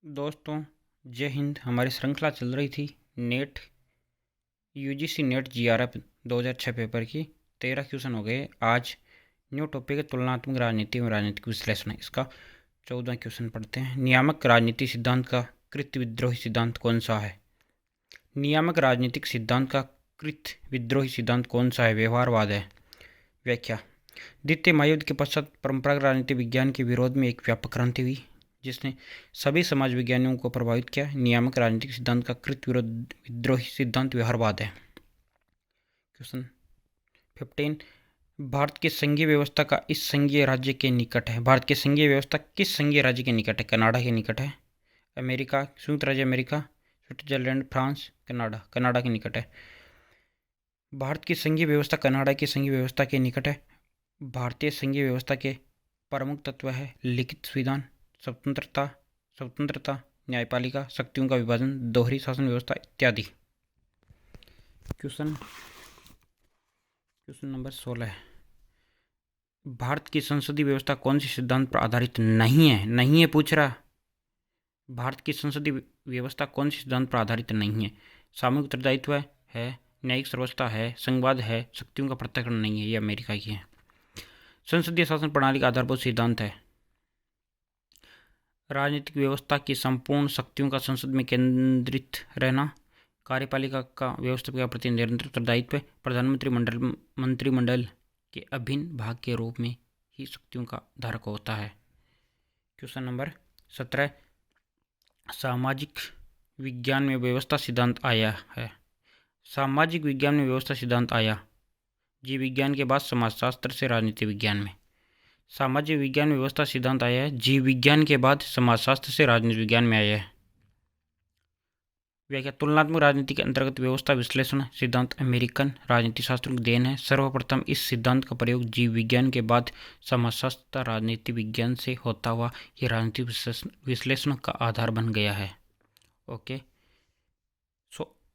दोस्तों, जय हिंद। हमारी श्रृंखला चल रही थी net UGC net GRF 2006 paper की। 13 क्वेश्चन हो गए। आज न्यू टॉपिक है तुलनात्मक राजनीति एवं राजनीतिक विश्लेषण। इसका 14 क्वेश्चन पढ़ते हैं। नियामक राजनीति सिद्धांत का कृत विद्रोही सिद्धांत कौन सा है? नियामक राजनीतिक सिद्धांत का कृत विद्रोही सिद्धांत कौन सा है? व्यवहारवाद है। व्याख्या: द्वितीय महायुद्ध के पश्चात परंपरागत राजनीति विज्ञान के विरोध में एक व्यापक क्रांति हुई जिसने सभी समाज विज्ञानियों को प्रभावित किया। नियामक राजनीतिक सिद्धांत का कृत विद्रोही सिद्धांत व्यवहारवाद है। क्वेश्चन 15, भारत की संघीय व्यवस्था का इस संघीय राज्य के निकट है। भारत की संघीय व्यवस्था किस संघीय राज्य के निकट है? कनाडा के निकट है। अमेरिका, संयुक्त राज्य America, Switzerland, France, Canada. Canada के निकट है। भारत की संघीय व्यवस्था कनाडा की संघीय व्यवस्था के निकट है। भारतीय संघीय व्यवस्था के प्रमुख तत्व है लिखित संविधान, स्वतंत्रता, न्यायपालिका, शक्तियों का विभाजन, दोहरी शासन व्यवस्था इत्यादि। क्वेश्चन नंबर 16 है। भारत की संसदीय व्यवस्था कौन सी सिद्धांत पर आधारित नहीं है पूछ रहा। भारत की संसदीय व्यवस्था कौन सी सिद्धांत पर आधारित नहीं है? सामूहिक उत्तरदायित्व है, न्यायिक सर्वोच्चता है, संघवाद है, शक्तियों का पृथक्करण नहीं है। ये अमेरिका की है। संसदीय शासन प्रणाली का आधारभूत सिद्धांत है राजनीतिक व्यवस्था की संपूर्ण शक्तियों का संसद में केंद्रित रहना, कार्यपालिका का व्यवस्था के प्रति निरंतर उत्तरदायित्व, मंत्रिमंडल के अभिन्न भाग के रूप में ही शक्तियों का धारक होता है। क्वेश्चन नंबर 17, सामाजिक विज्ञान में व्यवस्था सिद्धांत आया है। सामाजिक विज्ञान में व्यवस्था सिद्धांत आया जीव विज्ञान के बाद समाजशास्त्र से राजनीति विज्ञान में। सामाजिक विज्ञान में व्यवस्था सिद्धांत आया है जीव विज्ञान के बाद समाजशास्त्र से राजनीति विज्ञान में आया है। व्याख्या: तुलनात्मक राजनीति के अंतर्गत व्यवस्था विश्लेषण सिद्धांत अमेरिकन राजनीति शास्त्रों की देन है। सर्वप्रथम इस सिद्धांत का प्रयोग जीव विज्ञान के बाद समाजशास्त्र राजनीति विज्ञान से होता हुआ यह राजनीतिक विश्लेषण का आधार बन गया है। ओके।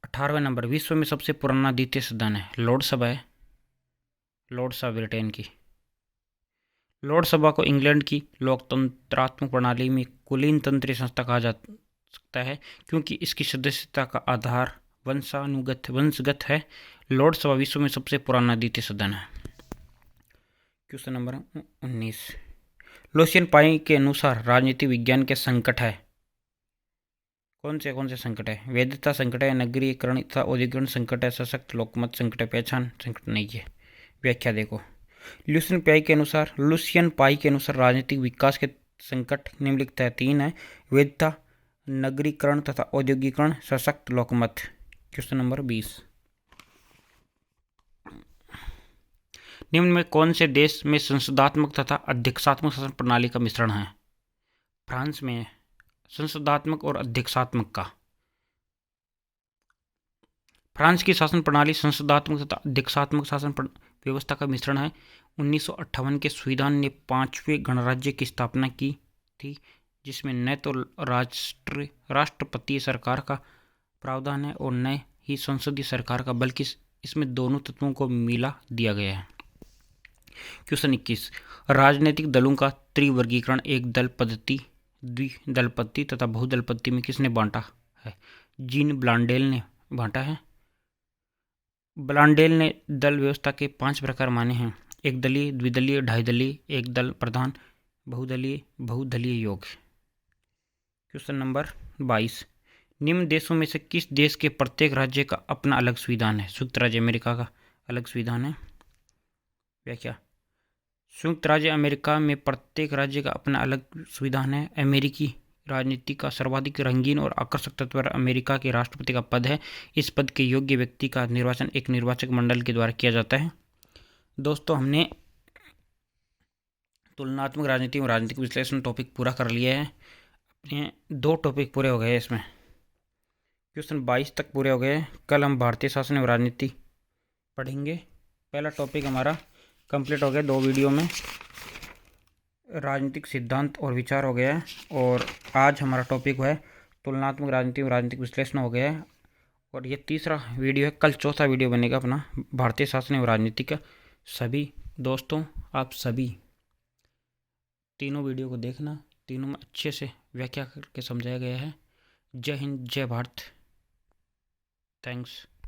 18वें नंबर, विश्व में सबसे पुराना द्वितीय सदन है। लोकसभा है। लोकसभा ब्रिटेन की। लोकसभा को इंग्लैंड की लोकतंत्रात्मक प्रणाली में कुलीन तंत्रीय संस्था कहा जा सकता है क्योंकि इसकी सदस्यता का आधार वंशगत है। लोकसभा विश्व में सबसे पुराना द्वितीय सदन है। क्वेश्चन नंबर 19, लुसियन पाई के अनुसार राजनीति विज्ञान के संकट है। कौन से संकट है? वैधता संकट है, नगरीकरण तथा औद्योगिकरण संकट है, सशक्त लोकमत संकट है, पहचान संकट नहीं है। व्याख्या देखो। लुसियन पाई के अनुसार राजनीतिक विकास के संकट निम्नलिखित है। 3 है, वैधता, नगरीकरण तथा औद्योगिकरण, सशक्त लोकमत। क्वेश्चन नंबर 20, निम्न में कौन से देश में संसदात्मक तथा अध्यक्षात्मक शासन प्रणाली का मिश्रण है? फ्रांस में संसदात्मक और अध्यक्षात्मक का। फ्रांस की शासन प्रणाली संसदात्मक तथा अध्यक्षात्मक शासन व्यवस्था का मिश्रण है। 1958 के संविधान ने 5वें गणराज्य की स्थापना की थी जिसमें न तो राष्ट्रपति सरकार का प्रावधान है और न ही संसदीय सरकार का, बल्कि इसमें दोनों तत्वों को मिला दिया गया है। क्वेश्चन 21, राजनीतिक दलों का त्रिवर्गीकरण एक दल पद्धति, द्विदल पद्धति तथा बहुदल पद्धति में किसने बांटा है? जीन ब्लांडेल ने बांटा है। ब्लांडेल ने दल व्यवस्था के 5 प्रकार माने हैं: एक दलीय, द्विदलीय, ढाई दलीय, एक दल प्रधान, बहुदलीय योग। क्वेश्चन नंबर 22, निम्न देशों में से किस देश के प्रत्येक राज्य का अपना अलग संविधान है? संयुक्त राज्य अमेरिका का अलग संविधान है। व्याख्या: संयुक्त राज्य अमेरिका में प्रत्येक राज्य का अपना अलग संविधान है। अमेरिकी राजनीति का सर्वाधिक रंगीन और आकर्षक तत्व अमेरिका के राष्ट्रपति का पद है। इस पद के योग्य व्यक्ति का निर्वाचन एक निर्वाचक मंडल के द्वारा किया जाता है। दोस्तों, हमने तुलनात्मक राजनीति और राजनीतिक विश्लेषण टॉपिक पूरा कर लिया है। अपने 2 टॉपिक पूरे हो गए इसमें। क्वेश्चन 22 तक पूरे हो गए। कल हम भारतीय शासन और राजनीति पढ़ेंगे। पहला टॉपिक हमारा कंप्लीट हो गया 2 वीडियो में। राजनीतिक सिद्धांत और विचार हो गया है और आज हमारा टॉपिक है तुलनात्मक राजनीति और राजनीतिक विश्लेषण हो गया है और ये तीसरा वीडियो है। कल चौथा वीडियो बनेगा अपना भारतीय शासन और राजनीति का। सभी दोस्तों, आप सभी तीनों वीडियो को देखना, तीनों में अच्छे से व्याख्या करके समझाया गया है। जय हिंद, जय भारत। थैंक्स।